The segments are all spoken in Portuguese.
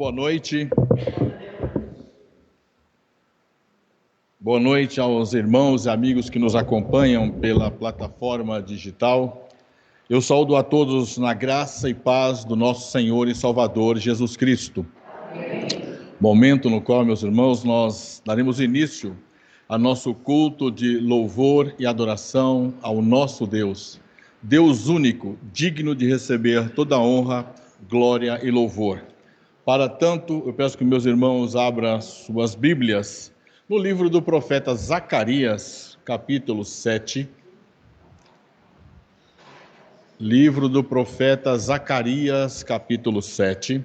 boa noite. Boa noite aos irmãos e amigos que nos acompanham pela plataforma digital. Eu saúdo a todos na graça e paz do nosso Senhor e Salvador Jesus Cristo. Momento no qual, meus irmãos, nós daremos início a nosso culto de louvor e adoração ao nosso Deus. Deus único, digno de receber toda a honra, glória e louvor. Para tanto, eu peço que meus irmãos abram suas Bíblias no livro do profeta Zacarias, capítulo 7. Livro do profeta Zacarias, capítulo 7.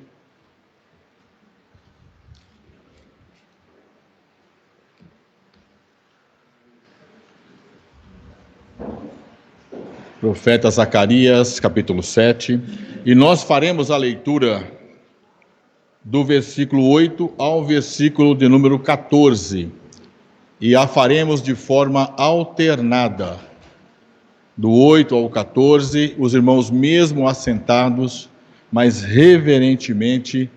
Profeta Zacarias, capítulo 7. E nós faremos a leitura do versículo 8 ao versículo de número 14. E a faremos de forma alternada. Do 8 ao 14, os irmãos mesmo assentados, mas reverentemente,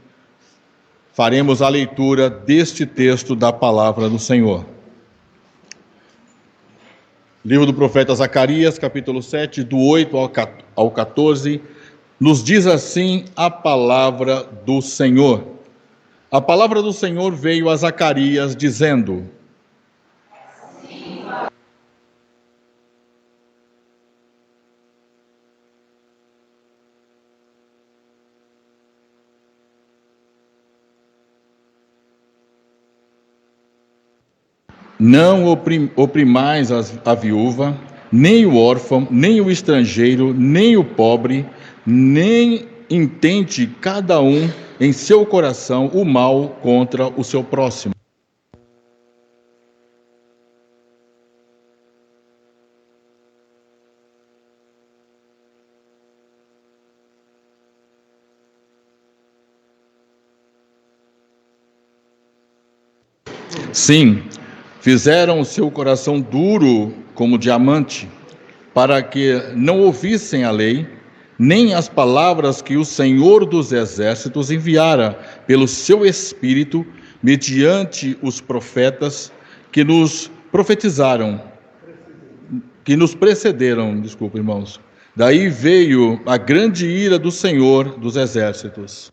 faremos a leitura deste texto da palavra do Senhor. Livro do profeta Zacarias, capítulo 7, do 8 ao 14, nos diz assim a palavra do Senhor. A palavra do Senhor veio a Zacarias dizendo: não oprimais a viúva, nem o órfão, nem o estrangeiro, nem o pobre, nem intente cada um em seu coração o mal contra o seu próximo. Sim, fizeram o seu coração duro como diamante, para que não ouvissem a lei, nem as palavras que o Senhor dos Exércitos enviara pelo seu Espírito, mediante os profetas que nos profetizaram, que nos precederam, irmãos. Daí veio a grande ira do Senhor dos Exércitos.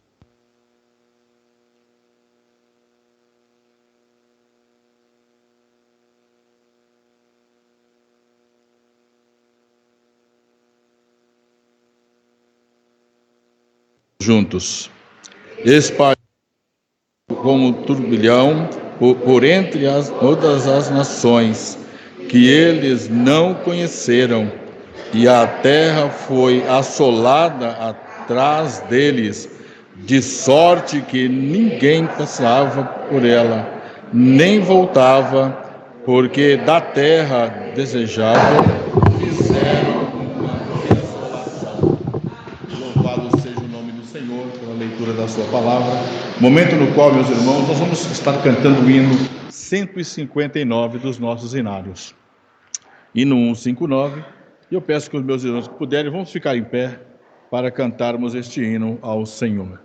Juntos, espalhado como turbilhão por entre todas as nações que eles não conheceram, e a terra foi assolada atrás deles, de sorte que ninguém passava por ela, nem voltava, porque da terra desejável fizeram da sua palavra, momento no qual, meus irmãos, nós vamos estar cantando o hino 159 dos nossos hinários. Hino 159, e eu peço que os meus irmãos que puderem, vamos ficar em pé para cantarmos este hino ao Senhor.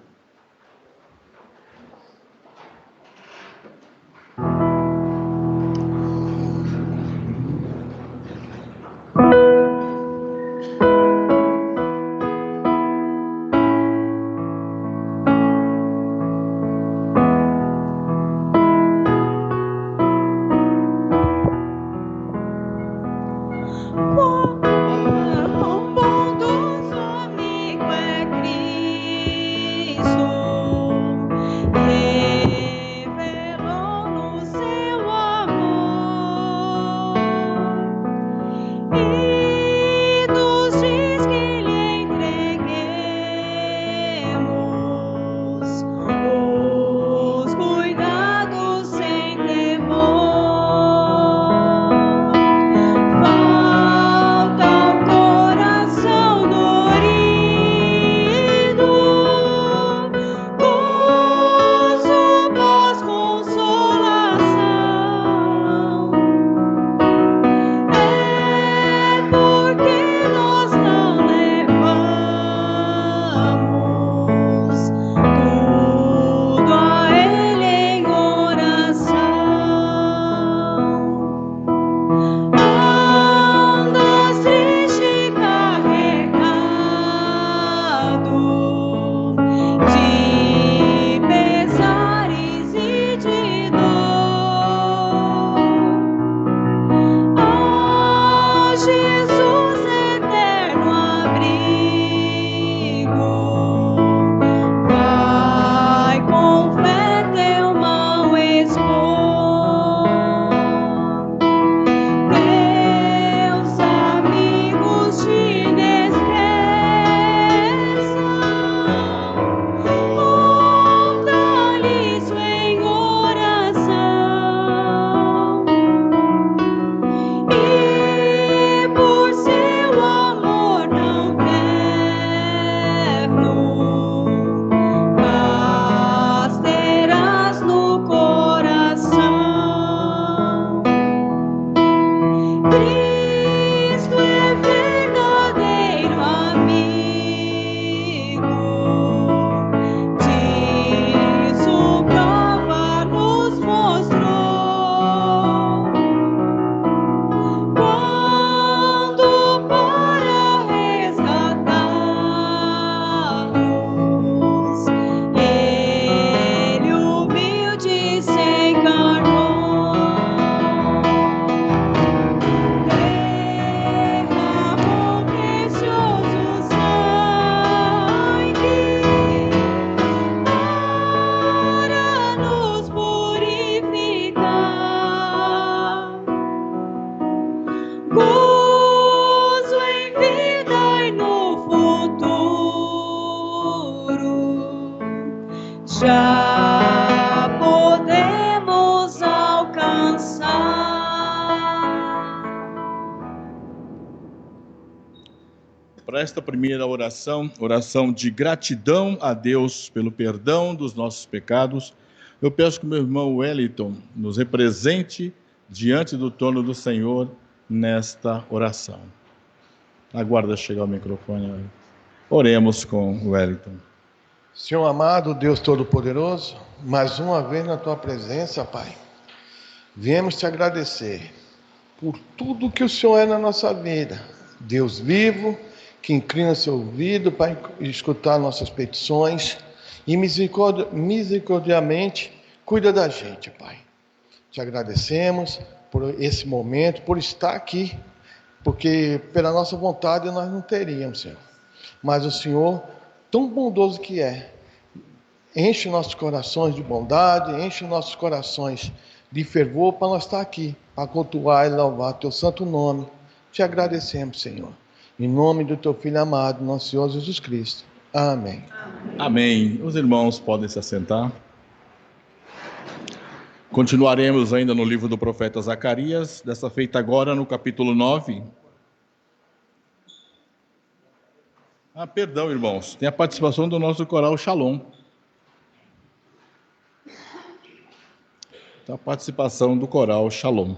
para esta primeira oração, oração de gratidão a Deus pelo perdão dos nossos pecados, eu peço que meu irmão Wellington nos represente diante do trono do Senhor nesta oração. Aguarda chegar o microfone. Oremos com o Wellington. Senhor amado, Deus Todo-Poderoso, mais uma vez na Tua presença, Pai, viemos Te agradecer por tudo que o Senhor é na nossa vida. Deus vivo, que inclina seu ouvido para escutar nossas petições e misericordiamente cuida da gente, Pai. Te agradecemos por esse momento, por estar aqui, porque pela nossa vontade nós não teríamos, Senhor. Mas o Senhor, tão bondoso que é, enche nossos corações de bondade, enche nossos corações de fervor para nós estar aqui, para cultuar e louvar Teu santo nome. Te agradecemos, Senhor. Em nome do Teu Filho amado, nosso Senhor Jesus Cristo. Amém. Amém. Os irmãos podem se assentar. Continuaremos ainda no livro do profeta Zacarias, dessa feita agora no capítulo 9. Perdão, irmãos, tem a participação do nosso coral Shalom. A participação do coral Shalom.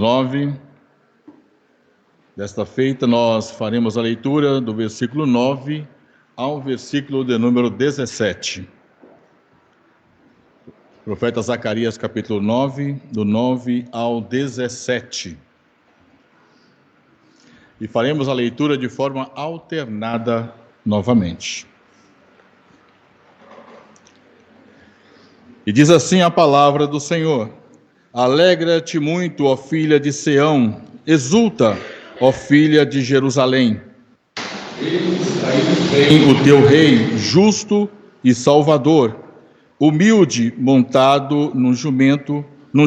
9. Desta feita, nós faremos a leitura do versículo 9 ao versículo de número 17. Profeta Zacarias, capítulo 9, do 9 ao 17. E faremos a leitura de forma alternada novamente. E diz assim a palavra do Senhor: Alegra-te muito, ó filha de Sião, exulta, ó filha de Jerusalém. Eis aí vem o teu rei, justo e salvador, humilde, montado num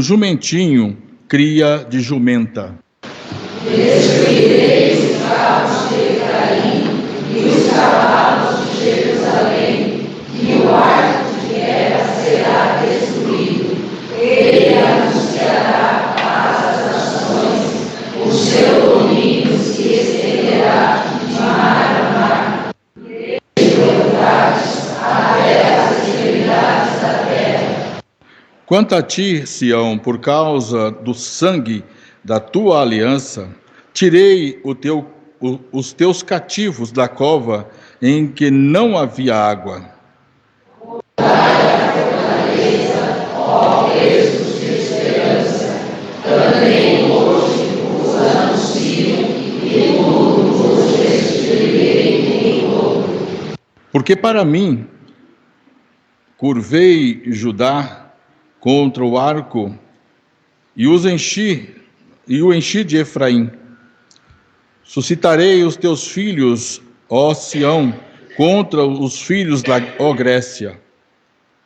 jumentinho, cria de jumenta. Destruirei os carros de Efraim e os cavalos de Jerusalém, e o arco de guerra será destruído. Ele anunciará paz às nações, o seu domínio se estenderá de mar a mar. Eufrates até as extremidades da terra. Quanto a ti, Sião, por causa do sangue da tua aliança, tirei os teus cativos da cova em que não havia água. Porque para mim curvei Judá contra o arco e o enchi de Efraim. Suscitarei os teus filhos, ó Sião, contra os filhos da Grécia,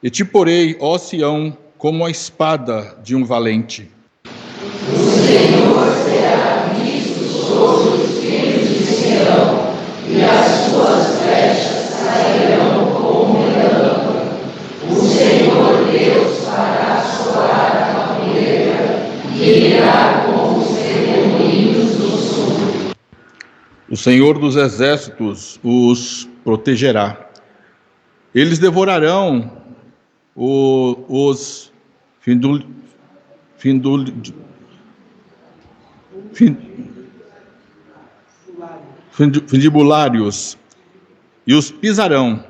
e te porei, ó Sião, como a espada de um valente. O Senhor será visto sobre os filhos de Sião, e as suas flechas sairão como relâmpago. O Senhor Deus fará soar a pandeira e irá com os redemoinhos do sul. O Senhor dos exércitos os protegerá. Eles devorarão os findibulários e os pisarão.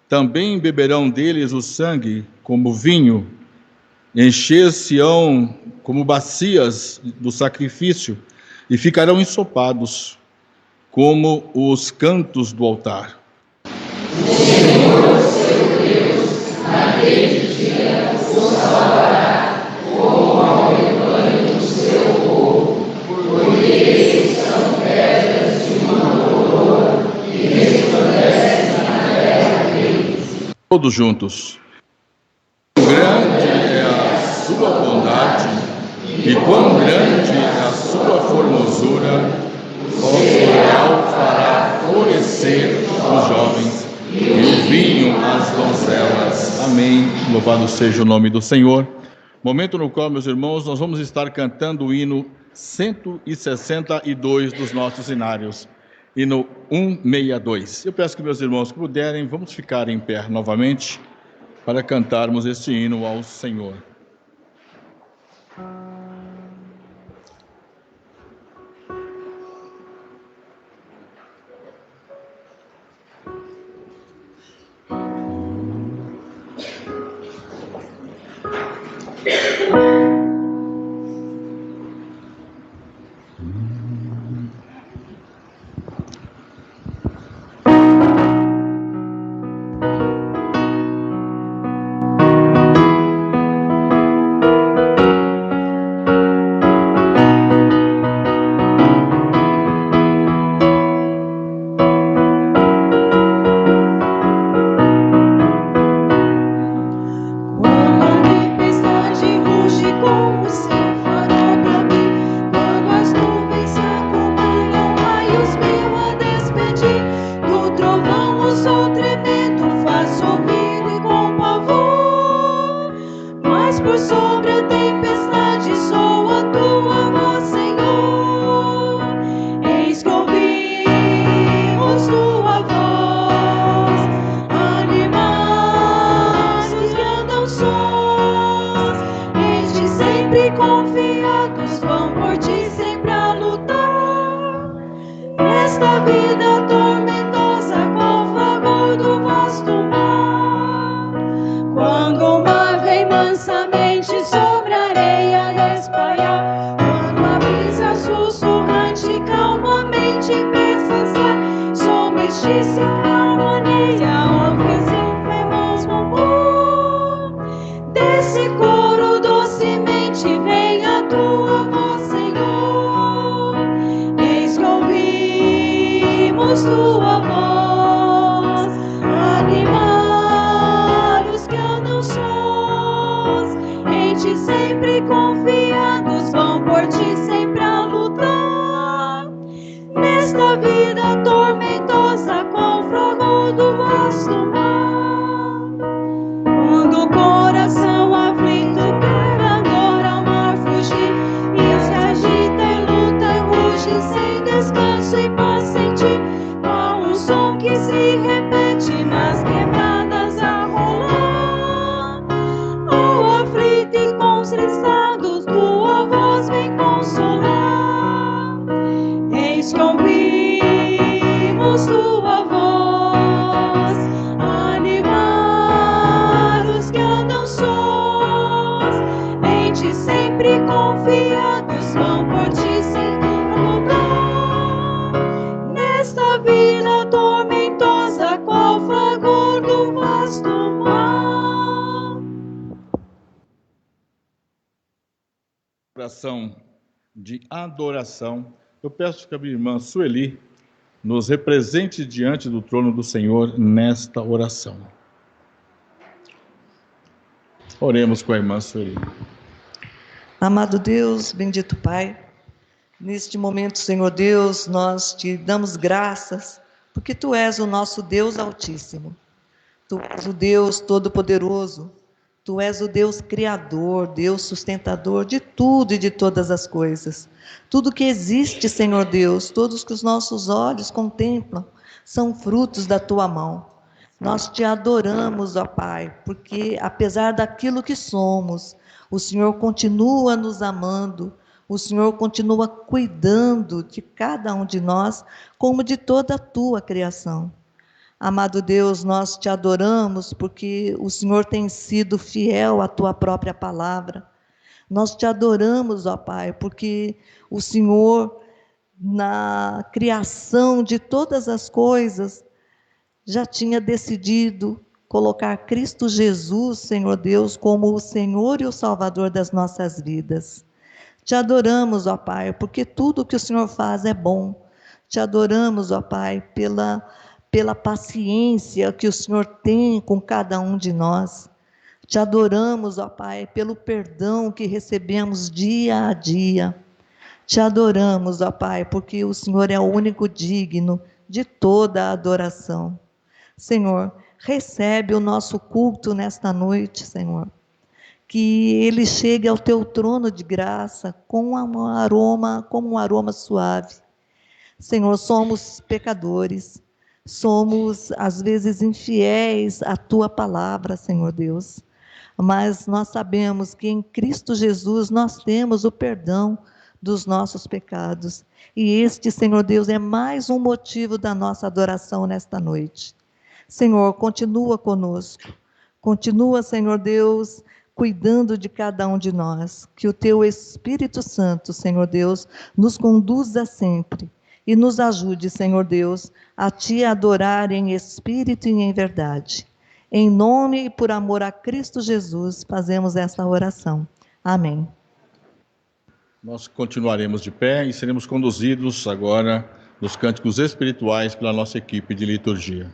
Também beberão deles o sangue como vinho, encher-se-ão como bacias do sacrifício e ficarão ensopados como os cantos do altar. O Senhor, seu Deus, naquele dia os salvará, como ao rebanho do seu povo, porque eles são pedras de uma coroa que resplandecem na terra deles. Todos juntos. Grande é a sua bondade e quão grande é a sua formosura, o cereal fará florescer os jovens e o vinho às donzelas. Amém. Louvado seja o nome do Senhor. Momento no qual, meus irmãos, nós vamos estar cantando o hino 162 dos nossos hinários. Hino 162. Eu peço que meus irmãos que puderem, vamos ficar em pé novamente para cantarmos este hino ao Senhor. Quando a tempestade ruge por sobre a tempestade soa a tua voz, Senhor. Eis que ouvimos tua voz, animais que andam sós, eis de sempre confiados, vão por ti sempre a lutar. Nesta vida tormentosa, qual fragor do vasto mar, quando o mar vem mansamente sobre a areia espalhar, quando a brisa sussurrante calmamente pessar, somos de se harmonia, oferecemos louvor. Desse coro docemente vem a tua voz, Senhor. Eis que ouvimos tua voz, animais que andam sós, em ti sempre confiados, vão por ti sempre a lutar. Nesta vida tormentosa, com o fragor do vasto mar, quando o coração aflito quer agora ao mar fugir, e se agita e luta e ruge sem descanso e paz sentir, qual um som que se repete nas quebradas a rolar. Oh, aflito e contristados, tua voz vem consolar. Eis que ouvimos tua voz, animais que andam sós, em ti sempre confiados, vão por ti sempre lutar. Nesta vida tormentosa, qual fragor do vasto mar. Oração de adoração. Eu peço que a minha irmã Sueli nos represente diante do trono do Senhor nesta oração. Oremos com a irmã Sueli. Amado Deus, bendito Pai, neste momento, Senhor Deus, nós te damos graças, porque Tu és o nosso Deus Altíssimo. Tu és o Deus Todo-Poderoso. Tu és o Deus Criador, Deus sustentador de tudo e de todas as coisas. Tudo que existe, Senhor Deus, todos que os nossos olhos contemplam, são frutos da Tua mão. Nós te adoramos, ó Pai, porque apesar daquilo que somos, o Senhor continua nos amando, o Senhor continua cuidando de cada um de nós, como de toda a Tua criação. Amado Deus, nós te adoramos porque o Senhor tem sido fiel à Tua própria palavra. Nós te adoramos, ó Pai, porque o Senhor, na criação de todas as coisas, já tinha decidido colocar Cristo Jesus, Senhor Deus, como o Senhor e o Salvador das nossas vidas. Te adoramos, ó Pai, porque tudo que o Senhor faz é bom. Te adoramos, ó Pai, pela paciência que o Senhor tem com cada um de nós. Te adoramos, ó Pai, pelo perdão que recebemos dia a dia. Te adoramos, ó Pai, porque o Senhor é o único digno de toda a adoração. Senhor, recebe o nosso culto nesta noite, Senhor. Que ele chegue ao Teu trono de graça com um aroma suave. Senhor, somos pecadores. Somos, às vezes, infiéis à Tua palavra, Senhor Deus. Mas nós sabemos que em Cristo Jesus nós temos o perdão dos nossos pecados. E este, Senhor Deus, é mais um motivo da nossa adoração nesta noite. Senhor, continua conosco. Continua, Senhor Deus, cuidando de cada um de nós. Que o Teu Espírito Santo, Senhor Deus, nos conduza sempre. E nos ajude, Senhor Deus, a Te adorar em espírito e em verdade. Em nome e por amor a Cristo Jesus, fazemos esta oração. Amém. Nós continuaremos de pé e seremos conduzidos agora nos cânticos espirituais pela nossa equipe de liturgia.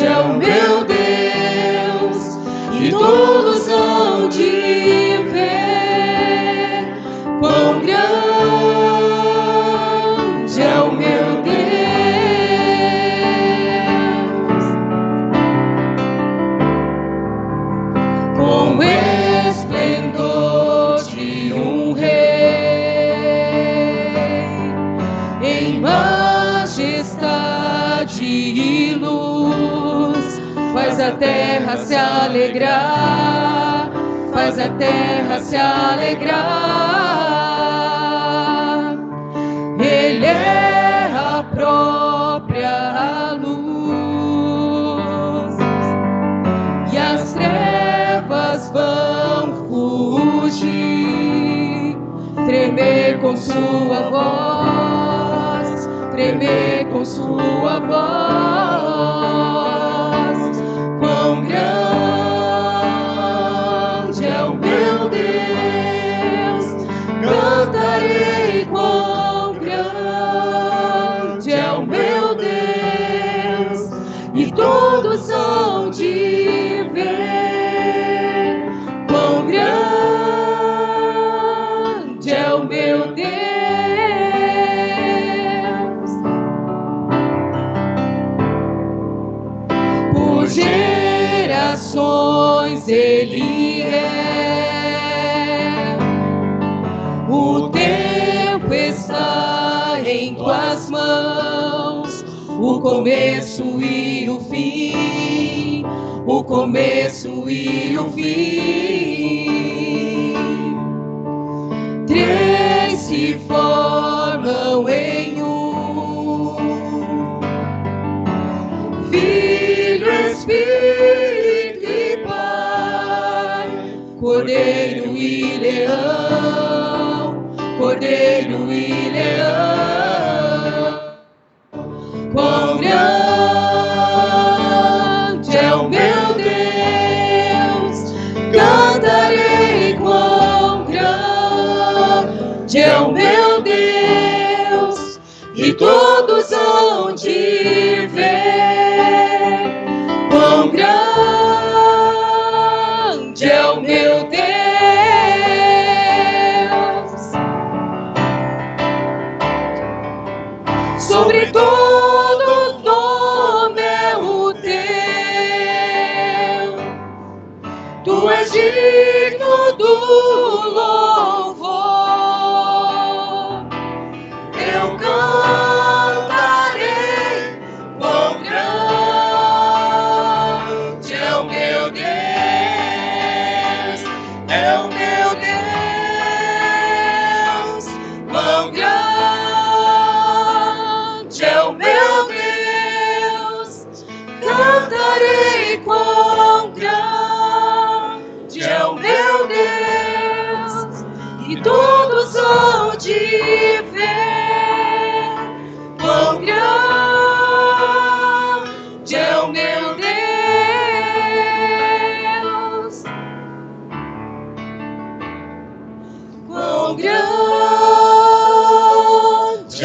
é o meu Deus, e todos hão de ver quão grande é o meu Deus. Com esplendor de um rei, em majestade e luz, faz a terra se alegrar, faz a terra se alegrar. Ele é a própria luz, e as trevas vão fugir, tremer com sua voz, tremer com sua voz. Quão grande é o meu Deus, cantarei quão grande é o meu Deus, e todos hão de ver quão grande é o meu Deus. Por gerações Ele é, o tempo está em tuas mãos, o começo e o fim, o começo e o fim. Três se formam em um: Filho, Espírito e Pai, Cordeiro e Leão, Cordeiro e Leão. Quão grande é o meu Deus, cantarei quão grande é o meu Deus, e todos hão de ver quão grande é o meu Deus. Sobre todo nome é o teu, tu és digno do louvor. Eu cantarei quão grande é o meu Deus, é o meu Deus, quão grande é o meu Deus, cantarei quão grande é o meu Deus, e todos hão de ver quão grande é o meu Deus, quão grande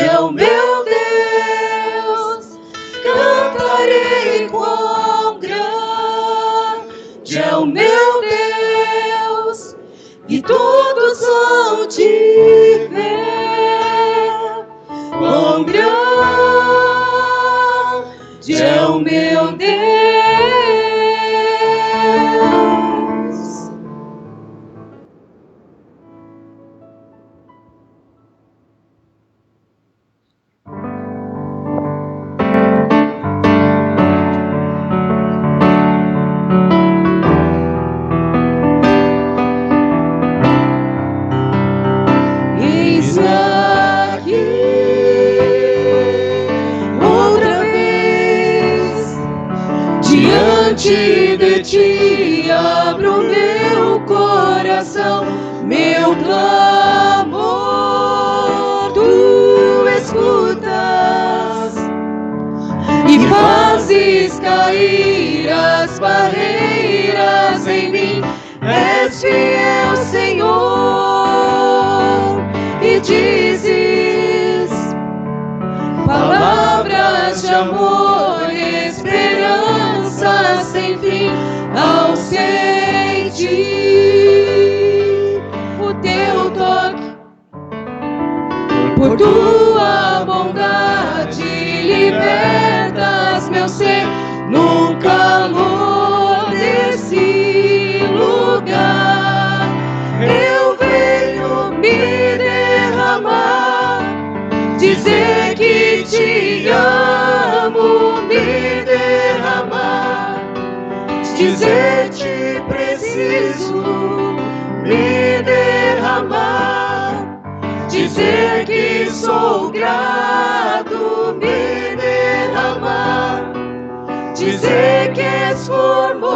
é o meu Deus, cantarei quão grande é o meu Deus, e todos hão de ver quão grande é o meu Deus. Eis aqui outra vez, diante de ti abro meu coração, meu clamor tu escutas e fazes cair as barreiras em mim. És fiel, Senhor, e dizes palavras de amor e esperança Por tua bondade libertas meu ser no calor desse lugar. Eu venho me derramar, dizer que te amo, me derramar, dizer te preciso, me derramar, dizer que sou grato, me derramar, dizer que és formoso.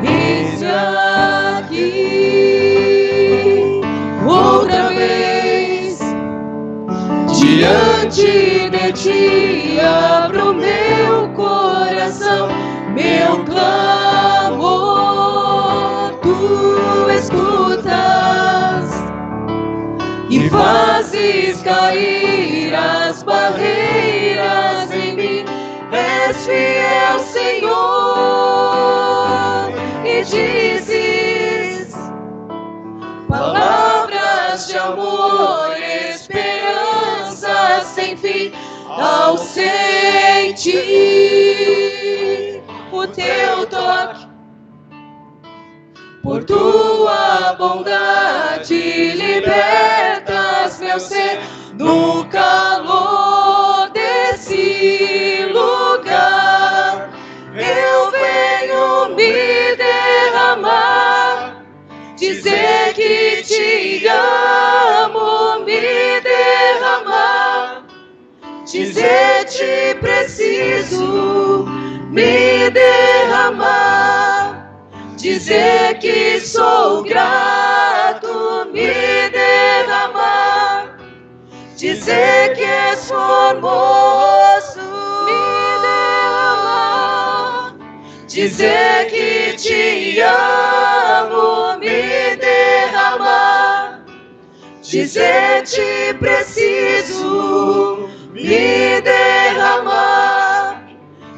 Eis aqui outra vez diante de ti, abro meu coração, meu clamor tu escutas e fazes cair as barreiras em mim. És fiel, Senhor, e dizes palavras de amor, esperança sem fim. Ao sentir o teu toque, por tua bondade libertas meu ser no calor desse lugar. Eu venho me derramar, dizer que te amo, me derramar, dizer te preciso, me derramar, dizer que sou grato, me derramar, dizer que és formoso, me derramar, dizer que te amo, me derramar, dizer te preciso, me derramar,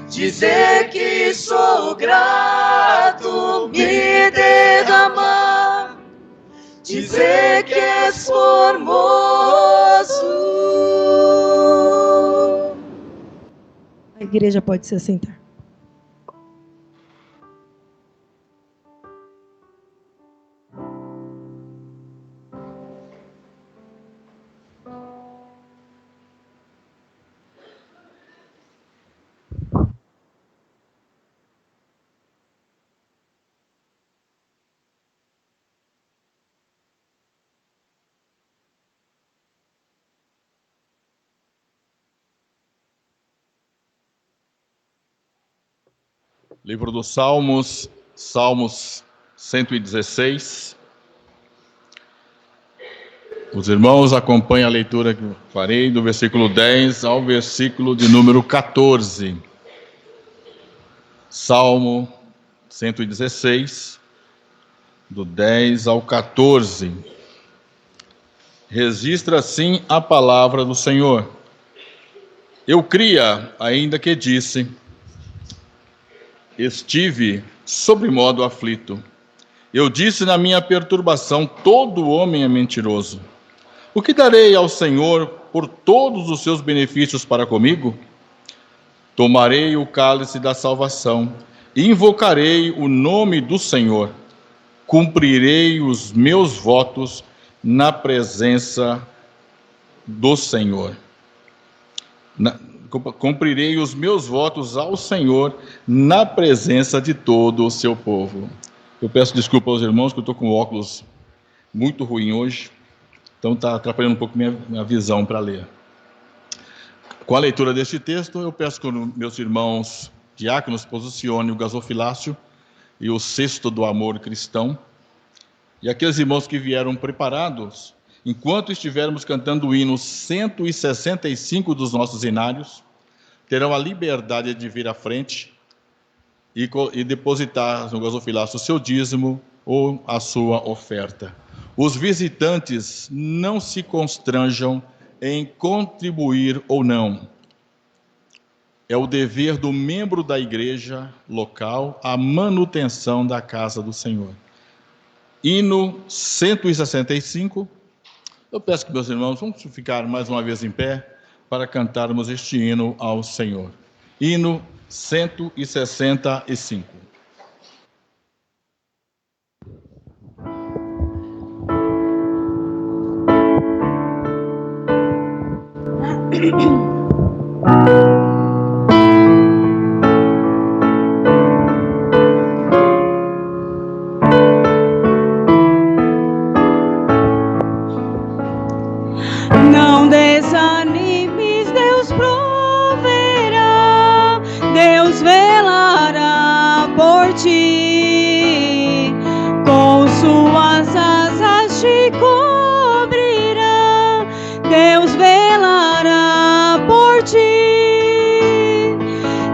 dizer que sou grato, me derramar, dizer que és formoso. A igreja pode se assentar. Livro dos Salmos, Salmos 116. Os irmãos acompanhem a leitura que eu farei do versículo 10 ao versículo de número 14. Salmo 116, do 10 ao 14. Registra assim a palavra do Senhor. Eu cria, ainda que disse, estive sobremodo aflito. Eu disse na minha perturbação, todo homem é mentiroso. O que darei ao Senhor por todos os seus benefícios para comigo? Tomarei o cálice da salvação e invocarei o nome do Senhor. Cumprirei os meus votos na presença do Senhor. Cumprirei os meus votos ao Senhor na presença de todo o seu povo. Eu peço desculpa aos irmãos que eu estou com óculos muito ruim hoje, então está atrapalhando um pouco minha visão para ler. Com a leitura deste texto, eu peço que meus irmãos diáconos posicionem o gasofilácio e o cesto do amor cristão, e aqueles irmãos que vieram preparados, enquanto estivermos cantando o hino 165 dos nossos hinários, terão a liberdade de vir à frente e depositar no gasofilácio o seu dízimo ou a sua oferta. Os visitantes não se constranjam em contribuir ou não. é o dever do membro da igreja local a manutenção da casa do Senhor. Hino 165. Eu peço que meus irmãos vamos ficar mais uma vez em pé para cantarmos este hino ao Senhor. Hino 165. Não desanimes, Deus proverá, Deus velará por ti, com suas asas te cobrirá, Deus velará por ti,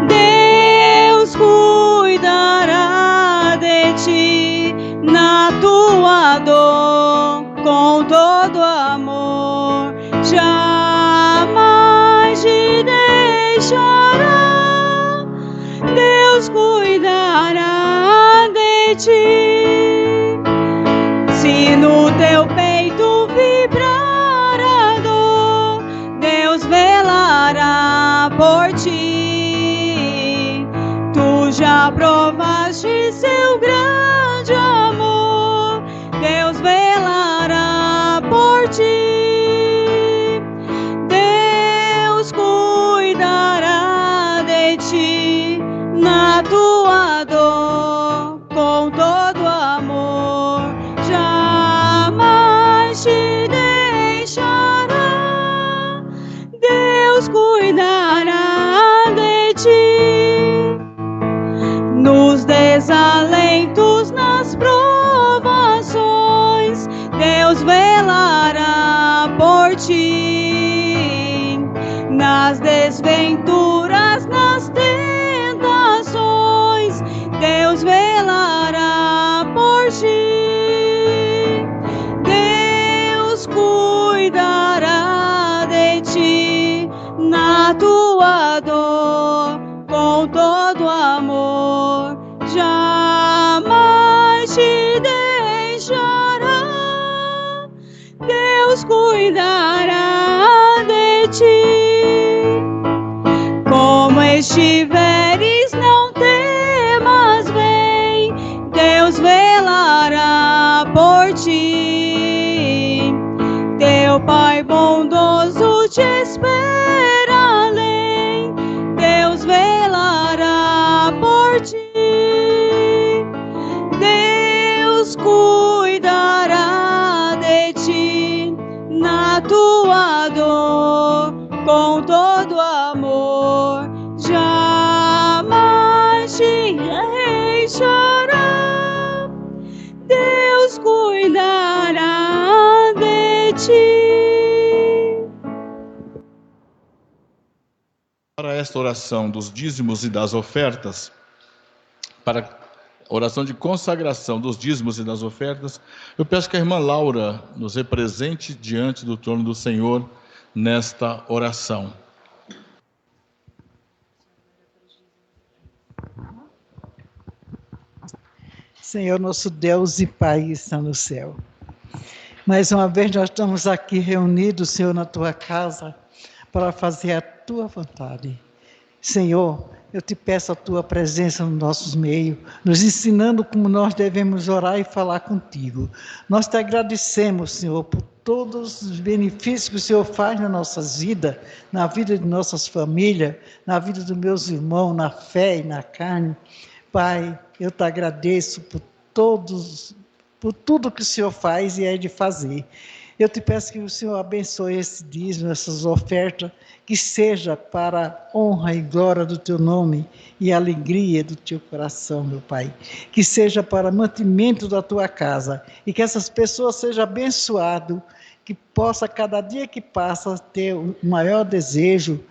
Deus cuidará de ti na tua dor, com todo amor, jamais te deixará, Deus cuidará de ti. Se no teu peito vibrar a dor, Deus velará por ti. Tu já provaste seu grande amor, Deus velará por ti. Deus cuidará de ti na tua dor, com todo amor, jamais te deixará, Deus cuidará de ti. Nos desalentos, nas provações, Deus velará por ti. Nas desventuras, nas tentações, Deus velará por ti. Deus cuidará de ti na tua dor, com todo amor, jamais te deixará, Deus cuidará de ti. Como estiveres, não temas, vem, Deus velará por ti. Teu Pai bondoso te espera além, Deus velará por ti. Deus cuidará de ti na tua dor, com todo amor, jamais te deixará, Deus cuidará de ti. Para esta oração dos dízimos e das ofertas, para a oração de consagração dos dízimos e das ofertas, eu peço que a irmã Laura nos represente diante do trono do Senhor nesta oração. Senhor, nosso Deus e Pai que está no céu. Mais uma vez nós estamos aqui reunidos, Senhor, na Tua casa, para fazer a Tua vontade. Senhor, eu te peço a Tua presença nos nossos meios, nos ensinando como nós devemos orar e falar contigo. Nós te agradecemos, Senhor, por todos os benefícios que o Senhor faz nas nossas vidas, na vida de nossas famílias, na vida dos meus irmãos, na fé e na carne. Pai, eu te agradeço por tudo que o Senhor faz e é de fazer. Eu te peço que o Senhor abençoe esse dízimo, essas ofertas, que seja para a honra e glória do Teu nome e alegria do Teu coração, meu Pai. Que seja para mantimento da Tua casa e que essas pessoas sejam abençoadas, que possa, cada dia que passa, ter o maior desejo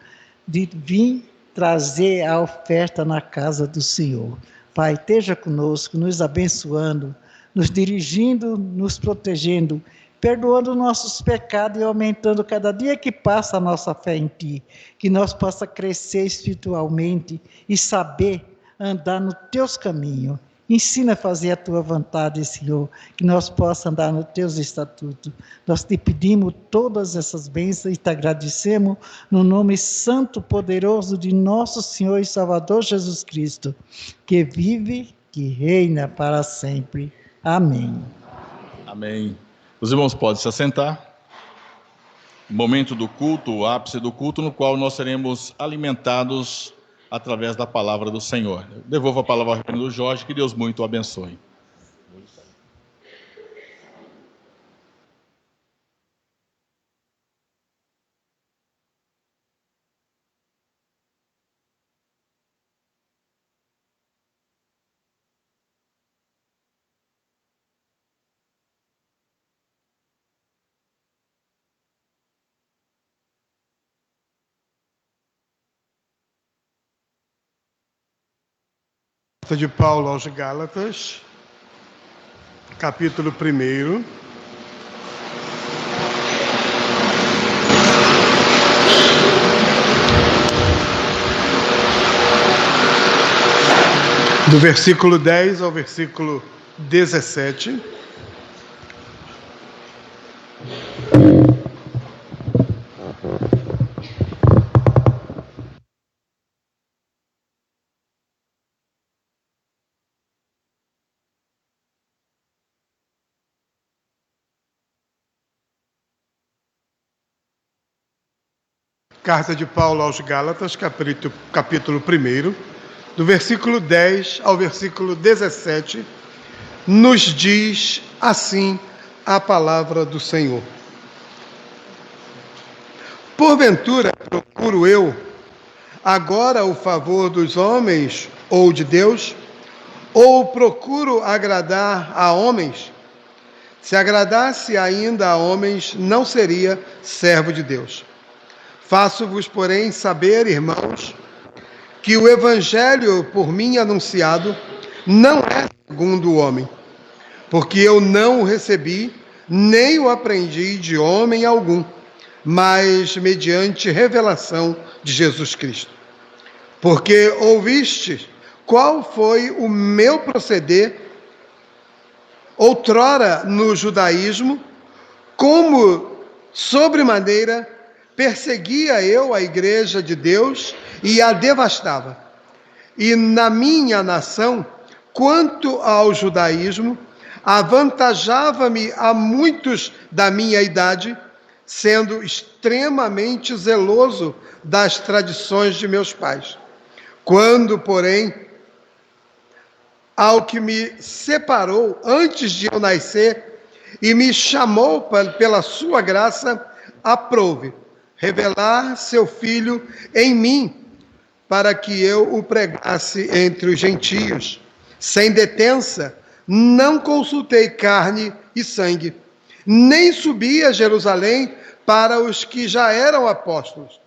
de vir trazer a oferta na casa do Senhor. Pai, esteja conosco, nos abençoando, nos dirigindo, nos protegendo, perdoando nossos pecados e aumentando cada dia que passa a nossa fé em Ti, que nós possa crescer espiritualmente e saber andar nos Teus caminhos. Ensina a fazer a Tua vontade, Senhor, que nós possamos andar nos Teus estatutos. Nós te pedimos todas essas bênçãos e te agradecemos no nome santo, poderoso de nosso Senhor e Salvador Jesus Cristo, que vive, que reina para sempre. Amém. Amém. Os irmãos podem se assentar. Momento do culto, o ápice do culto, no qual nós seremos alimentados através da palavra do Senhor. Eu devolvo a palavra ao reverendo Jorge, que Deus muito o abençoe. Carta de Paulo aos Gálatas, capítulo 1. Do versículo 10 ao versículo 17. Carta de Paulo aos Gálatas, capítulo 1, do versículo 10 ao versículo 17, nos diz assim a palavra do Senhor. Porventura procuro eu agora o favor dos homens ou de Deus? Ou procuro agradar a homens? Se agradasse ainda a homens, não seria servo de Deus. Faço-vos, porém, saber, irmãos, que o evangelho por mim anunciado não é segundo o homem, porque eu não o recebi, nem o aprendi de homem algum, mas mediante revelação de Jesus Cristo. Porque ouviste qual foi o meu proceder outrora no judaísmo, como sobremaneira perseguia eu a igreja de Deus e a devastava. E na minha nação, quanto ao judaísmo, avantajava-me a muitos da minha idade, sendo extremamente zeloso das tradições de meus pais. Quando, porém, ao que me separou antes de eu nascer e me chamou pela sua graça, aprouve revelar seu Filho em mim, para que eu o pregasse entre os gentios. Sem detença, não consultei carne e sangue, nem subi a Jerusalém para os que já eram apóstolos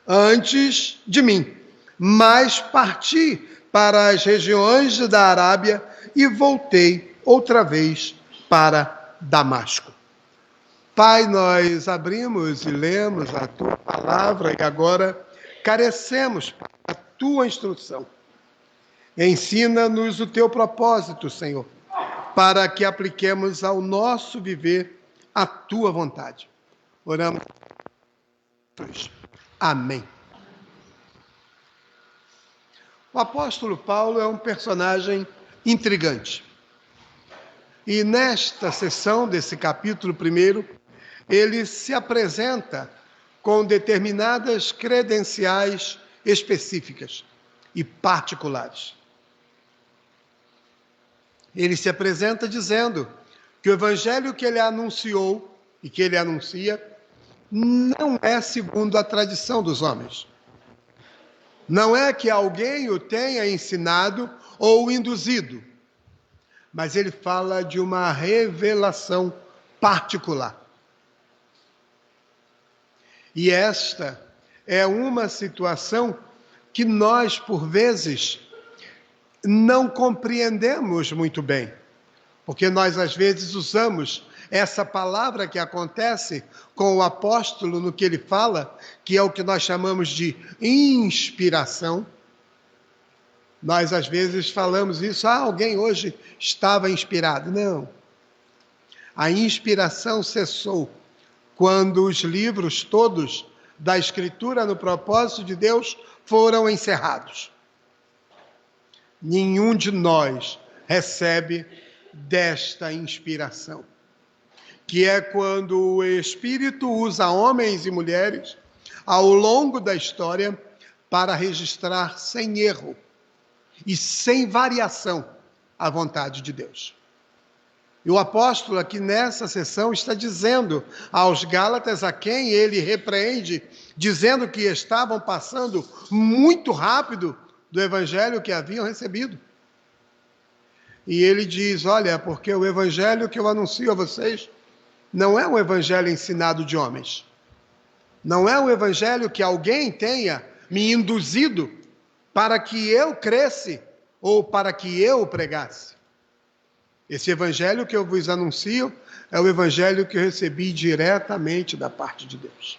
antes de mim, mas parti para as regiões da Arábia e voltei outra vez para Damasco. Pai, nós abrimos e lemos a Tua palavra e agora carecemos da Tua instrução. Ensina-nos o Teu propósito, Senhor, para que apliquemos ao nosso viver a Tua vontade. Oramos. Amém. O apóstolo Paulo é um personagem intrigante. E nesta sessão desse capítulo 1, ele se apresenta com determinadas credenciais específicas e particulares. Ele se apresenta dizendo que o evangelho que ele anunciou e que ele anuncia não é segundo a tradição dos homens. Não é que alguém o tenha ensinado ou induzido, mas ele fala de uma revelação particular. E esta é uma situação que nós, por vezes, não compreendemos muito bem, porque nós, às vezes, usamos essa palavra que acontece com o apóstolo no que ele fala, que é o que nós chamamos de inspiração. Nós às vezes falamos isso, alguém hoje estava inspirado. Não. A inspiração cessou quando os livros todos da Escritura no propósito de Deus foram encerrados. Nenhum de nós recebe desta inspiração, que é quando o Espírito usa homens e mulheres ao longo da história para registrar sem erro e sem variação a vontade de Deus. E o apóstolo aqui nessa sessão está dizendo aos Gálatas, a quem ele repreende, dizendo que estavam passando muito rápido do evangelho que haviam recebido. E ele diz, olha, porque o evangelho que eu anuncio a vocês não é um evangelho ensinado de homens. Não é um evangelho que alguém tenha me induzido para que eu cresça ou para que eu pregasse. Esse evangelho que eu vos anuncio é o evangelho que eu recebi diretamente da parte de Deus.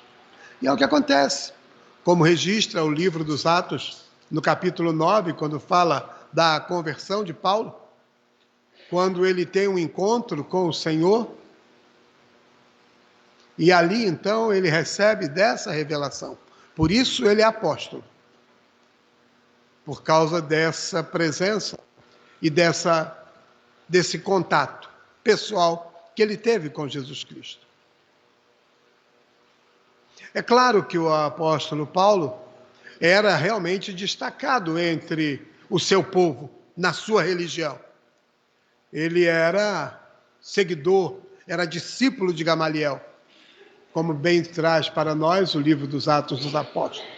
E é o que acontece, como registra o livro dos Atos, no capítulo 9, quando fala da conversão de Paulo, quando ele tem um encontro com o Senhor, e ali então ele recebe dessa revelação. Por isso ele é apóstolo, por causa dessa presença e desse contato pessoal que ele teve com Jesus Cristo. É claro que o apóstolo Paulo era realmente destacado entre o seu povo, na sua religião. Ele era seguidor, era discípulo de Gamaliel, como bem traz para nós o livro dos Atos dos Apóstolos.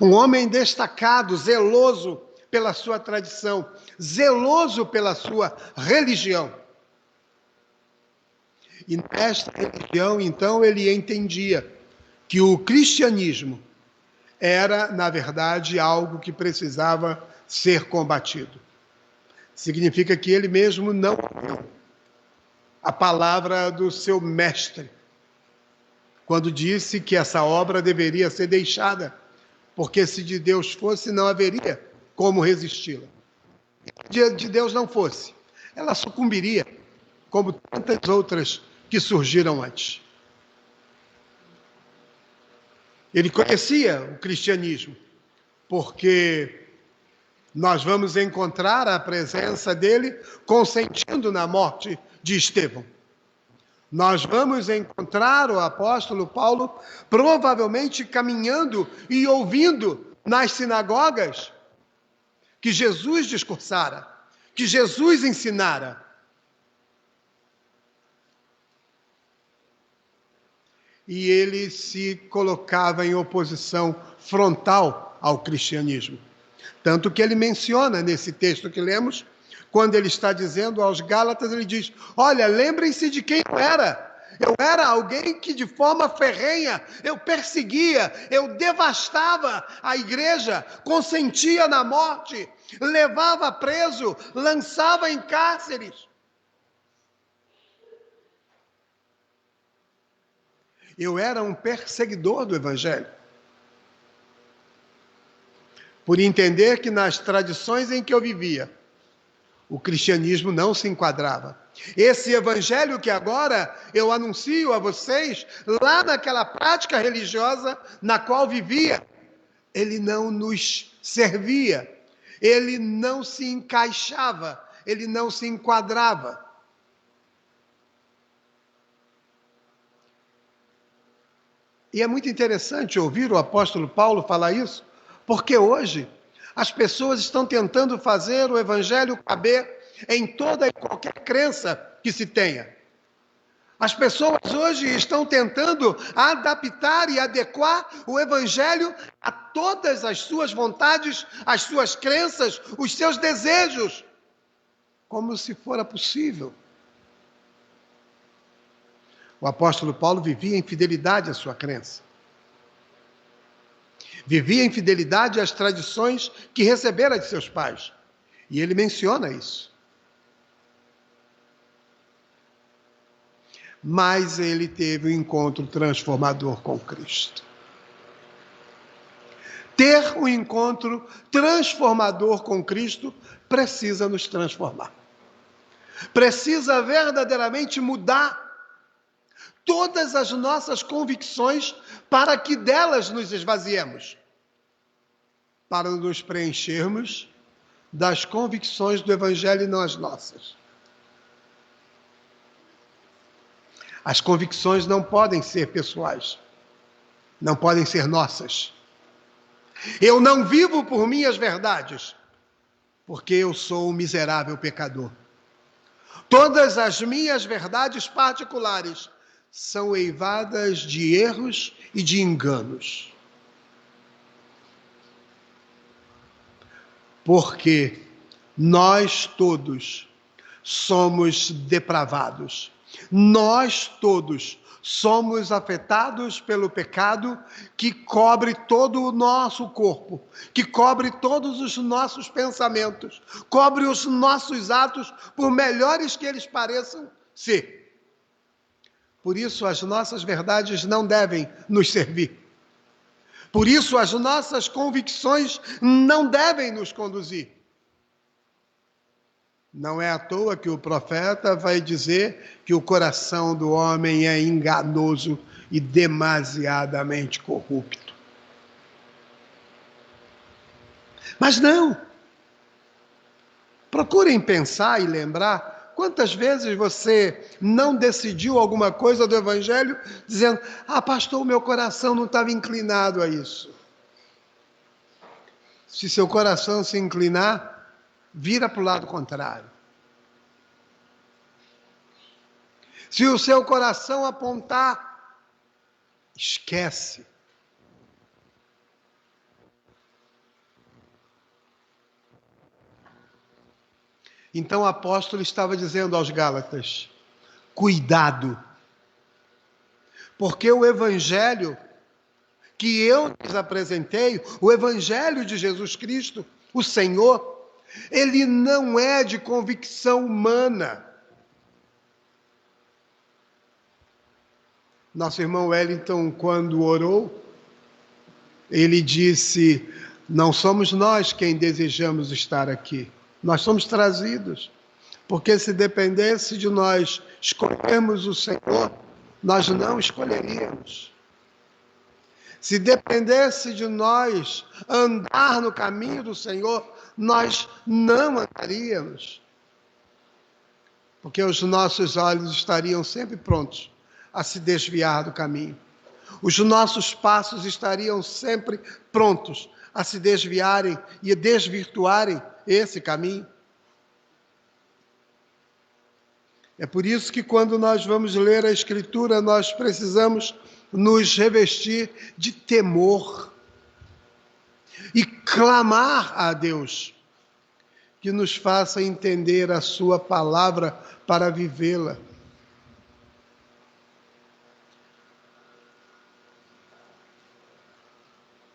Um homem destacado, zeloso pela sua tradição, zeloso pela sua religião. E nesta religião, então, ele entendia que o cristianismo era, na verdade, algo que precisava ser combatido. Significa que ele mesmo não ouviu a palavra do seu mestre, quando disse que essa obra deveria ser deixada, porque se de Deus fosse, não haveria como resisti-la. Se de Deus não fosse, ela sucumbiria, como tantas outras que surgiram antes. Ele conhecia o cristianismo, porque nós vamos encontrar a presença dele consentindo na morte de Estevão. Nós vamos encontrar o apóstolo Paulo provavelmente caminhando e ouvindo nas sinagogas que Jesus discursara, que Jesus ensinara. E ele se colocava em oposição frontal ao cristianismo. Tanto que ele menciona nesse texto que lemos, quando ele está dizendo aos Gálatas, ele diz, olha, lembrem-se de quem eu era. Eu era alguém que de forma ferrenha, eu perseguia, eu devastava a igreja, consentia na morte, levava preso, lançava em cárceres. Eu era um perseguidor do evangelho. Por entender que nas tradições em que eu vivia, o cristianismo não se enquadrava. Esse evangelho que agora eu anuncio a vocês, lá naquela prática religiosa na qual vivia, ele não nos servia, ele não se encaixava, ele não se enquadrava. E é muito interessante ouvir o apóstolo Paulo falar isso, porque hoje as pessoas estão tentando fazer o evangelho caber em toda e qualquer crença que se tenha. As pessoas hoje estão tentando adaptar e adequar o evangelho a todas as suas vontades, as suas crenças, os seus desejos, como se fora possível. O apóstolo Paulo vivia em fidelidade à sua crença. Vivia em fidelidade às tradições que recebera de seus pais. E ele menciona isso. mais ele teve um encontro transformador com Cristo. Ter um encontro transformador com Cristo precisa nos transformar. Precisa verdadeiramente mudar todas as nossas convicções para que delas nos esvaziemos, para nos preenchermos das convicções do Evangelho e não as nossas. As convicções não podem ser pessoais, não podem ser nossas. Eu não vivo por minhas verdades, porque eu sou um miserável pecador. Todas as minhas verdades particulares são eivadas de erros e de enganos. Porque nós todos somos depravados. Nós todos somos afetados pelo pecado que cobre todo o nosso corpo, que cobre todos os nossos pensamentos, cobre os nossos atos, por melhores que eles pareçam ser. Por isso as nossas verdades não devem nos servir. Por isso as nossas convicções não devem nos conduzir. Não é à toa que o profeta vai dizer que o coração do homem é enganoso e demasiadamente corrupto. Mas não. Procurem pensar e lembrar quantas vezes você não decidiu alguma coisa do Evangelho dizendo: pastor, o meu coração não estava inclinado a isso. Se seu coração se inclinar, vira para o lado contrário. Se o seu coração apontar, esquece. Então o apóstolo estava dizendo aos Gálatas: cuidado, porque o Evangelho que eu lhes apresentei, o Evangelho de Jesus Cristo, o Senhor, ele não é de convicção humana. Nosso irmão Wellington, quando orou, ele disse: não somos nós quem desejamos estar aqui, nós somos trazidos, porque se dependesse de nós escolhermos o Senhor, nós não escolheríamos. Se dependesse de nós andar no caminho do Senhor, nós não andaríamos. Porque os nossos olhos estariam sempre prontos a se desviar do caminho. Os nossos passos estariam sempre prontos a se desviarem e a desvirtuarem esse caminho. É por isso que quando nós vamos ler a Escritura, nós precisamos nos revestir de temor e clamar a Deus que nos faça entender a sua palavra para vivê-la.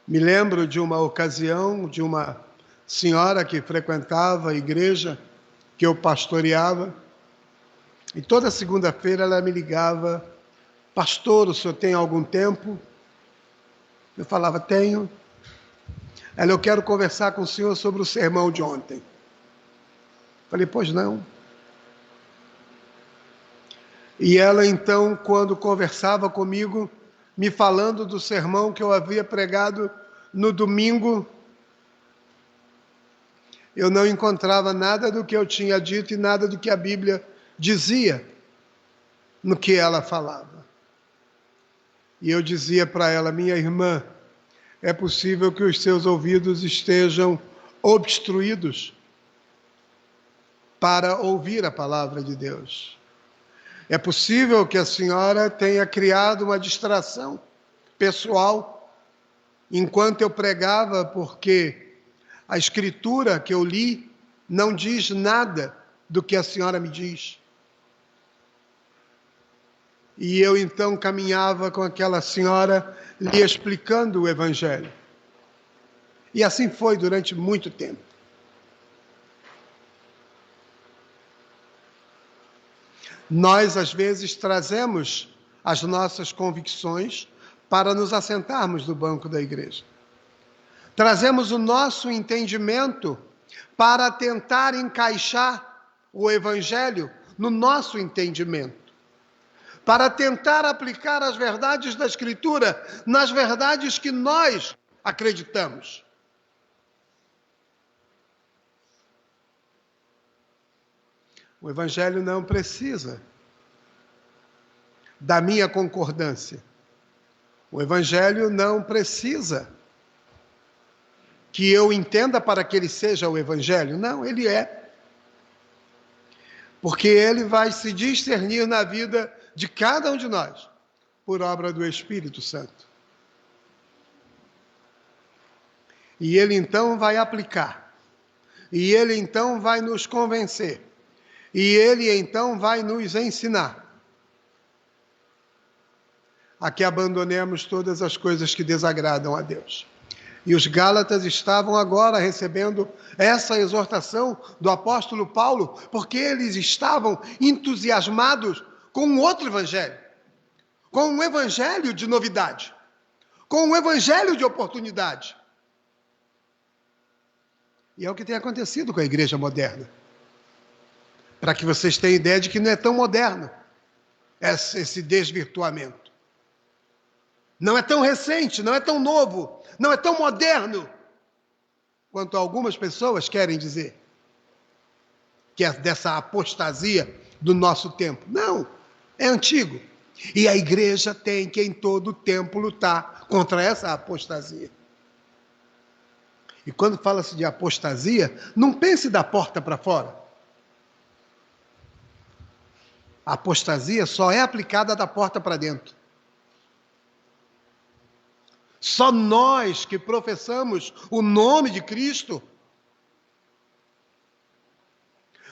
Me lembro de uma ocasião de uma senhora que frequentava a igreja que eu pastoreava, e toda segunda-feira ela me ligava: pastor, o senhor tem algum tempo? Eu falava: tenho. Ela: eu quero conversar com o senhor sobre o sermão de ontem. Falei: pois não. E ela então, quando conversava comigo, me falando do sermão que eu havia pregado no domingo, eu não encontrava nada do que eu tinha dito e nada do que a Bíblia dizia no que ela falava. E eu dizia para ela: minha irmã, é possível que os seus ouvidos estejam obstruídos para ouvir a palavra de Deus. É possível que a senhora tenha criado uma distração pessoal enquanto eu pregava, porque a Escritura que eu li não diz nada do que a senhora me diz. E eu então caminhava com aquela senhora, lhe explicando o Evangelho. E assim foi durante muito tempo. Nós, às vezes, trazemos as nossas convicções para nos assentarmos no banco da igreja. Trazemos o nosso entendimento para tentar encaixar o Evangelho no nosso entendimento, para tentar aplicar as verdades da Escritura nas verdades que nós acreditamos. O Evangelho não precisa da minha concordância. O Evangelho não precisa que eu entenda para que ele seja o Evangelho. Não, ele é. Porque ele vai se discernir na vida de cada um de nós, por obra do Espírito Santo. E ele então vai aplicar. E ele então vai nos convencer. E ele então vai nos ensinar a que abandonemos todas as coisas que desagradam a Deus. E os Gálatas estavam agora recebendo essa exortação do apóstolo Paulo, porque eles estavam entusiasmados com um outro evangelho, com um evangelho de novidade, com um evangelho de oportunidade. E é o que tem acontecido com a igreja moderna. Para que vocês tenham ideia de que não é tão moderno esse desvirtuamento. Não é tão recente, não é tão novo, não é tão moderno quanto algumas pessoas querem dizer. Que é dessa apostasia do nosso tempo. Não, é antigo. E a igreja tem que em todo tempo lutar contra essa apostasia. E quando fala-se de apostasia, não pense da porta para fora. A apostasia só é aplicada da porta para dentro. Só nós que professamos o nome de Cristo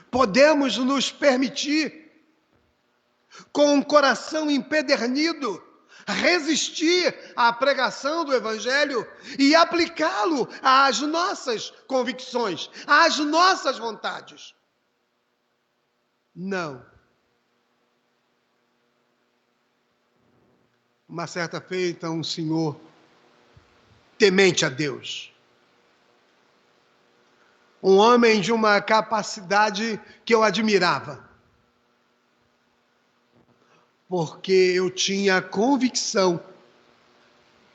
podemos nos permitir, com um coração empedernido, resistir à pregação do Evangelho e aplicá-lo às nossas convicções, às nossas vontades. Não. Uma certa feita, um senhor temente a Deus, um homem de uma capacidade que eu admirava, porque eu tinha a convicção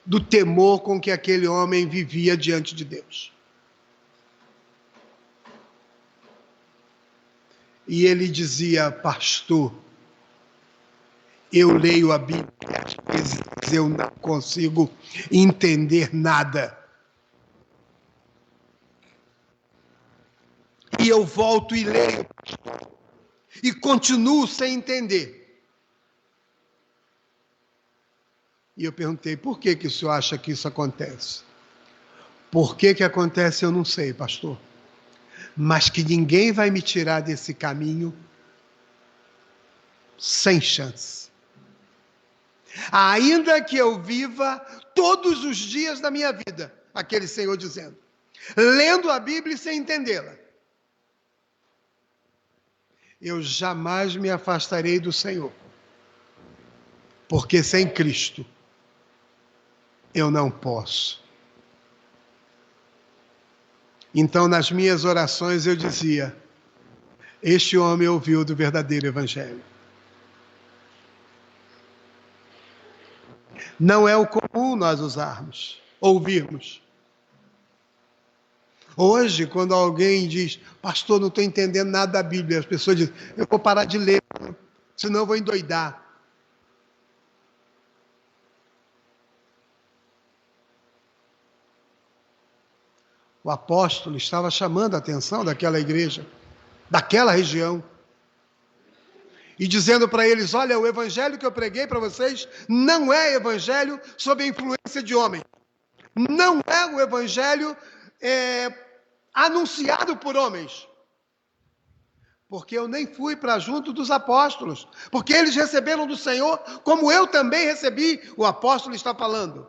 do temor com que aquele homem vivia diante de Deus. E ele dizia: pastor, eu leio a Bíblia, às vezes eu não consigo entender nada. E eu volto e leio, e continuo sem entender. E eu perguntei: por que o senhor acha que isso acontece? Por que acontece eu não sei, pastor. Mas que ninguém vai me tirar desse caminho sem chance. Ainda que eu viva todos os dias da minha vida, aquele Senhor dizendo, lendo a Bíblia sem entendê-la, eu jamais me afastarei do Senhor, porque sem Cristo eu não posso. Então, nas minhas orações eu dizia: este homem ouviu do verdadeiro Evangelho. Não é o comum nós ouvirmos. Hoje, quando alguém diz: pastor, não estou entendendo nada da Bíblia, as pessoas dizem: eu vou parar de ler, senão eu vou endoidar. O apóstolo estava chamando a atenção daquela igreja, daquela região, e dizendo para eles: olha, o evangelho que eu preguei para vocês não é evangelho sob a influência de homem. Não é o evangelho anunciado por homens. Porque eu nem fui para junto dos apóstolos. Porque eles receberam do Senhor, como eu também recebi, o apóstolo está falando.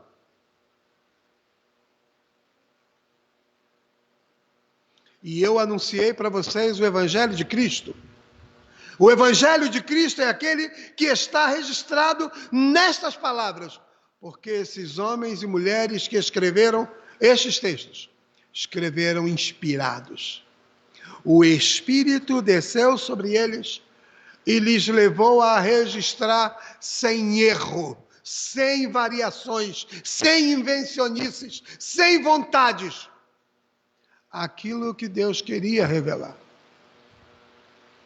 E eu anunciei para vocês o evangelho de Cristo. O Evangelho de Cristo é aquele que está registrado nestas palavras, porque esses homens e mulheres que escreveram estes textos, escreveram inspirados. O Espírito desceu sobre eles e lhes levou a registrar sem erro, sem variações, sem invencionices, sem vontades, aquilo que Deus queria revelar.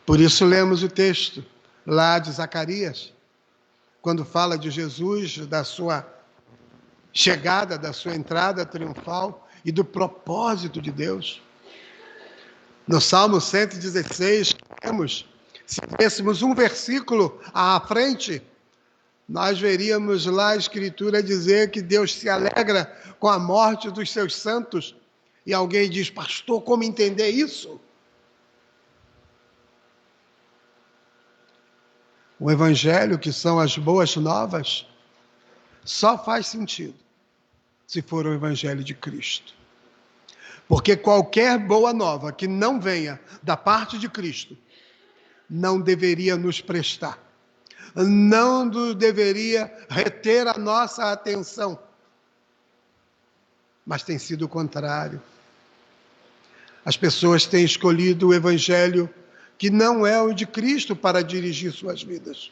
Por isso lemos o texto lá de Zacarias, quando fala de Jesus, da sua chegada, da sua entrada triunfal e do propósito de Deus. No Salmo 116, se lêssemos um versículo à frente, nós veríamos lá a Escritura dizer que Deus se alegra com a morte dos seus santos. E alguém diz, pastor, como entender isso? O Evangelho, que são as boas novas, só faz sentido se for o Evangelho de Cristo. Porque qualquer boa nova que não venha da parte de Cristo, não deveria nos prestar, não deveria reter a nossa atenção, mas tem sido o contrário. As pessoas têm escolhido o Evangelho que não é o de Cristo para dirigir suas vidas.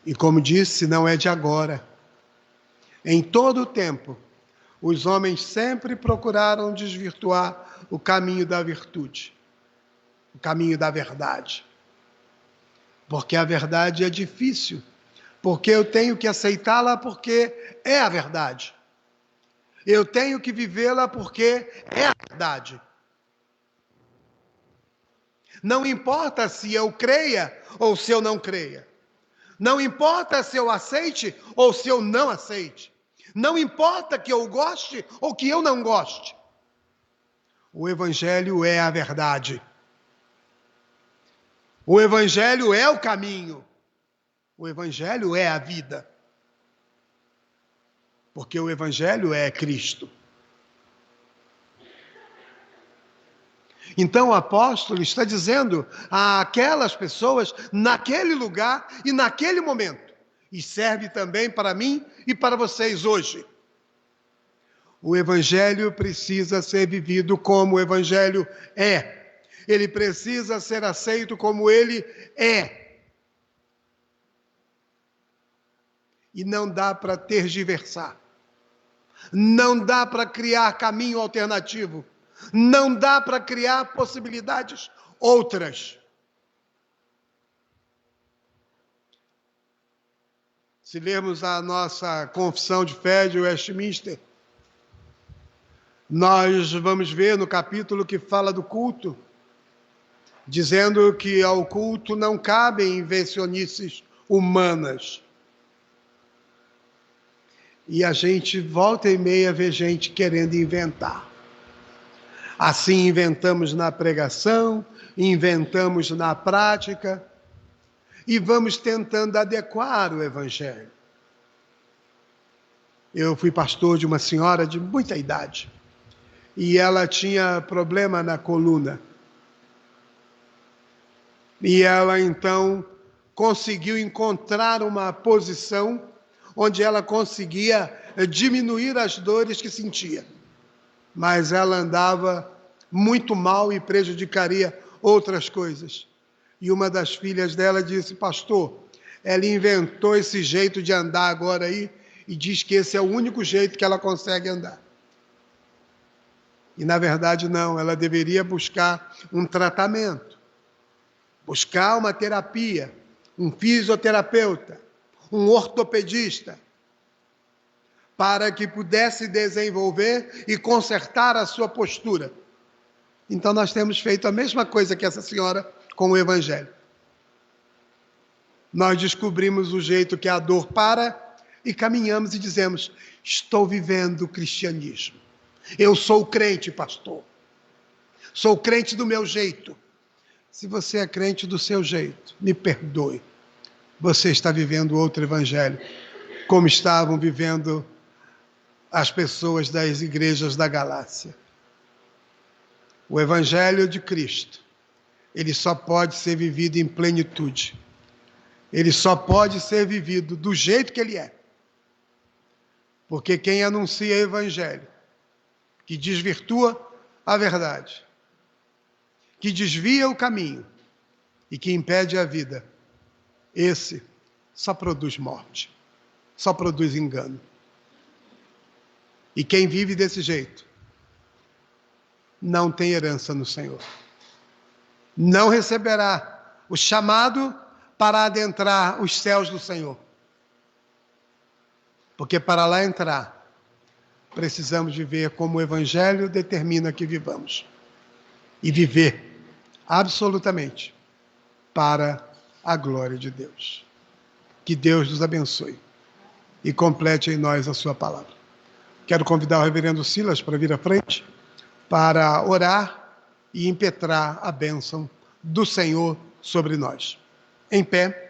E como disse, não é de agora. Em todo o tempo, os homens sempre procuraram desvirtuar o caminho da virtude, o caminho da verdade. Porque a verdade é difícil, porque eu tenho que aceitá-la porque é a verdade. Eu tenho que vivê-la porque é a verdade. Não importa se eu creia ou se eu não creia. Não importa se eu aceite ou se eu não aceite. Não importa que eu goste ou que eu não goste. O Evangelho é a verdade. O Evangelho é o caminho. O Evangelho é a vida. Porque o Evangelho é Cristo. Então o apóstolo está dizendo àquelas pessoas, naquele lugar e naquele momento, e serve também para mim e para vocês hoje. O Evangelho precisa ser vivido como o Evangelho é. Ele precisa ser aceito como ele é. E não dá para tergiversar. Não dá para criar caminho alternativo. Não dá para criar possibilidades outras. Se lermos a nossa confissão de fé de Westminster, nós vamos ver no capítulo que fala do culto, dizendo que ao culto não cabem invencionices humanas. E a gente volta e meia vê gente querendo inventar. Assim inventamos na pregação, inventamos na prática e vamos tentando adequar o Evangelho. Eu fui pastor de uma senhora de muita idade e ela tinha problema na coluna. E ela então conseguiu encontrar uma posição onde ela conseguia diminuir as dores que sentia. Mas ela andava muito mal e prejudicaria outras coisas. E uma das filhas dela disse, pastor, ela inventou esse jeito de andar agora aí e diz que esse é o único jeito que ela consegue andar. E na verdade não, ela deveria buscar um tratamento, buscar uma terapia, um fisioterapeuta, um ortopedista, para que pudesse desenvolver e consertar a sua postura. Então nós temos feito a mesma coisa que essa senhora com o Evangelho. Nós descobrimos o jeito que a dor para e caminhamos e dizemos, estou vivendo o cristianismo. Eu sou crente, pastor. Sou crente do meu jeito. Se você é crente do seu jeito, me perdoe. Você está vivendo outro evangelho, como estavam vivendo as pessoas das igrejas da Galácia. O Evangelho de Cristo, ele só pode ser vivido em plenitude. Ele só pode ser vivido do jeito que ele é. Porque quem anuncia o Evangelho, que desvirtua a verdade, que desvia o caminho e que impede a vida, esse só produz morte, só produz engano. E quem vive desse jeito não tem herança no Senhor. Não receberá o chamado para adentrar os céus do Senhor. Porque para lá entrar, precisamos viver como o Evangelho determina que vivamos. E viver absolutamente para a glória de Deus. Que Deus nos abençoe e complete em nós a sua palavra. Quero convidar o reverendo Silas para vir à frente, para orar e impetrar a bênção do Senhor sobre nós. Em pé.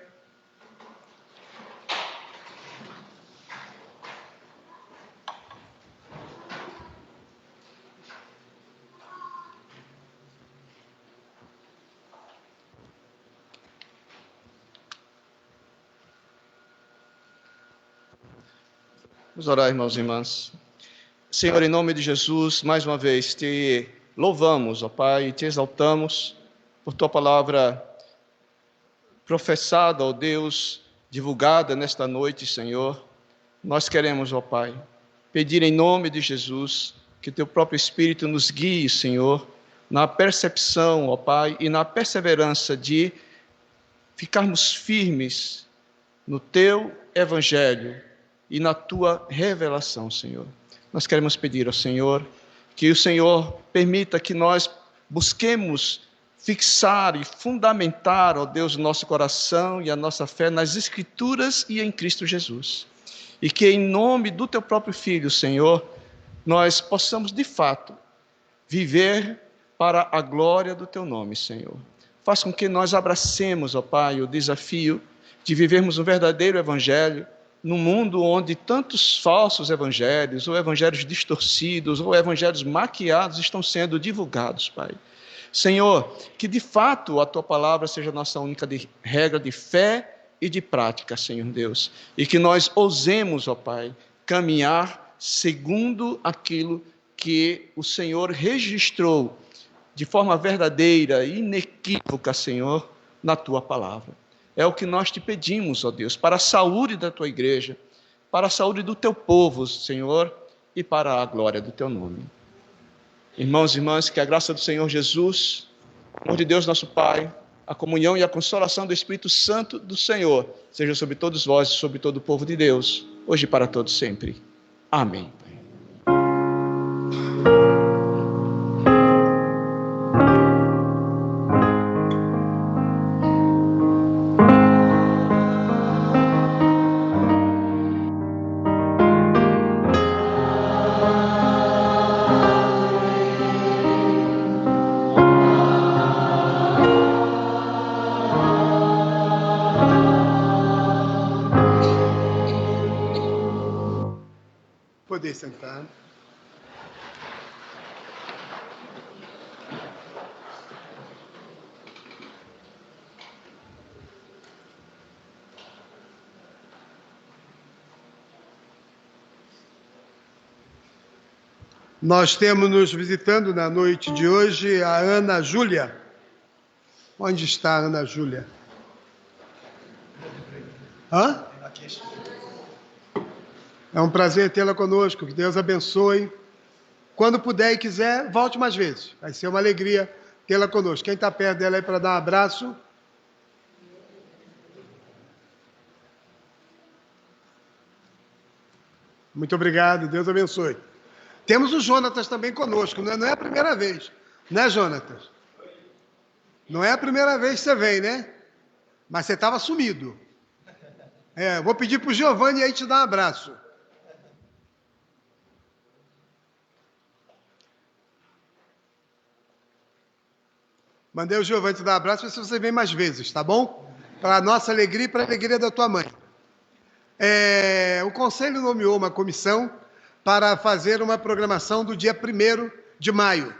Vamos orar, irmãos e irmãs. Senhor, em nome de Jesus, mais uma vez te louvamos, ó Pai, e te exaltamos por tua palavra professada, ó Deus, divulgada nesta noite, Senhor. Nós queremos, ó Pai, pedir em nome de Jesus que teu próprio Espírito nos guie, Senhor, na percepção, ó Pai, e na perseverança de ficarmos firmes no teu Evangelho e na tua revelação, Senhor. Nós queremos pedir ao Senhor que o Senhor permita que nós busquemos fixar e fundamentar, ó Deus, o nosso coração e a nossa fé nas Escrituras e em Cristo Jesus. E que em nome do teu próprio Filho, Senhor, nós possamos de fato viver para a glória do teu nome, Senhor. Faça com que nós abracemos, ó Pai, o desafio de vivermos um verdadeiro Evangelho num mundo onde tantos falsos evangelhos, ou evangelhos distorcidos, ou evangelhos maquiados estão sendo divulgados, Pai. Senhor, que de fato a Tua palavra seja a nossa única regra de fé e de prática, Senhor Deus. E que nós ousemos, ó Pai, caminhar segundo aquilo que o Senhor registrou de forma verdadeira e inequívoca, Senhor, na Tua palavra. É o que nós te pedimos, ó Deus, para a saúde da Tua igreja, para a saúde do Teu povo, Senhor, e para a glória do Teu nome. Irmãos e irmãs, que a graça do Senhor Jesus, o amor de Deus nosso Pai, a comunhão e a consolação do Espírito Santo do Senhor, seja sobre todos vós e sobre todo o povo de Deus, hoje e para todos sempre. Amém. Poder sentar. Nós temos nos visitando na noite de hoje a Ana Júlia. Onde está a Ana Júlia? Hã? É um prazer tê-la conosco, que Deus abençoe. Quando puder e quiser, volte mais vezes. Vai ser uma alegria tê-la conosco. Quem está perto dela aí para dar um abraço? Muito obrigado, Deus abençoe. Temos o Jonatas também conosco, não é a primeira vez, né, Jonatas? Não é a primeira vez que você vem, né? Mas você estava sumido. Vou pedir para o Giovanni aí te dar um abraço. Mandei o Giovanni te dar um abraço, ver se você vem mais vezes, tá bom? Para a nossa alegria e para a alegria da tua mãe. O Conselho nomeou uma comissão para fazer uma programação do dia 1º de maio.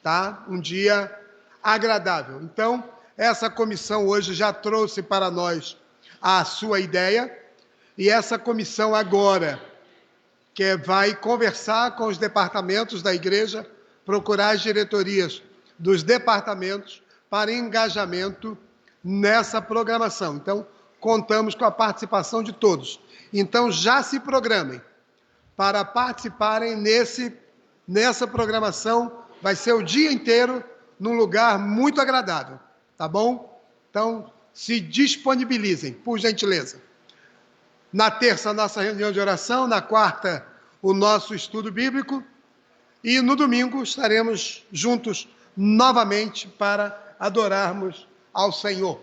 tá? Um dia agradável. Então, essa comissão hoje já trouxe para nós a sua ideia, e essa comissão agora, que vai conversar com os departamentos da igreja, procurar as diretorias dos departamentos para engajamento nessa programação. Então, contamos com a participação de todos. Então, já se programem para participarem nessa programação. Vai ser o dia inteiro num lugar muito agradável, tá bom? Então, se disponibilizem, por gentileza. Na terça, a nossa reunião de oração. Na quarta, o nosso estudo bíblico. E no domingo, estaremos juntos novamente para adorarmos ao Senhor.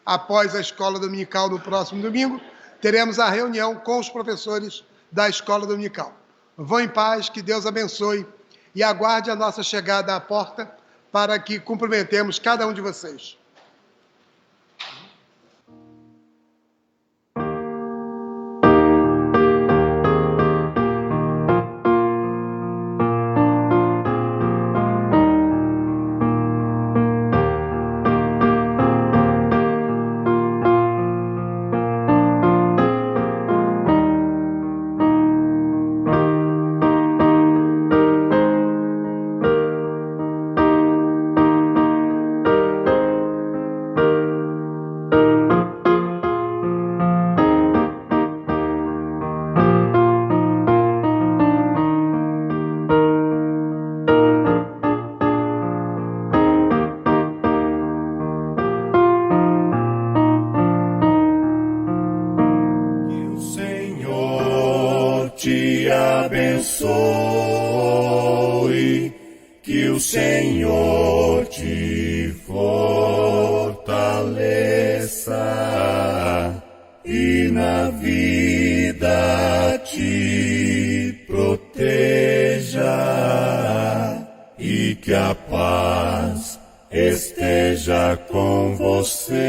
Após a escola dominical, no próximo domingo, teremos a reunião com os professores da escola dominical. Vão em paz, que Deus abençoe, e aguarde a nossa chegada à porta para que cumprimentemos cada um de vocês. te abençoe, que o Senhor te fortaleça e na vida te proteja, e que a paz esteja com você.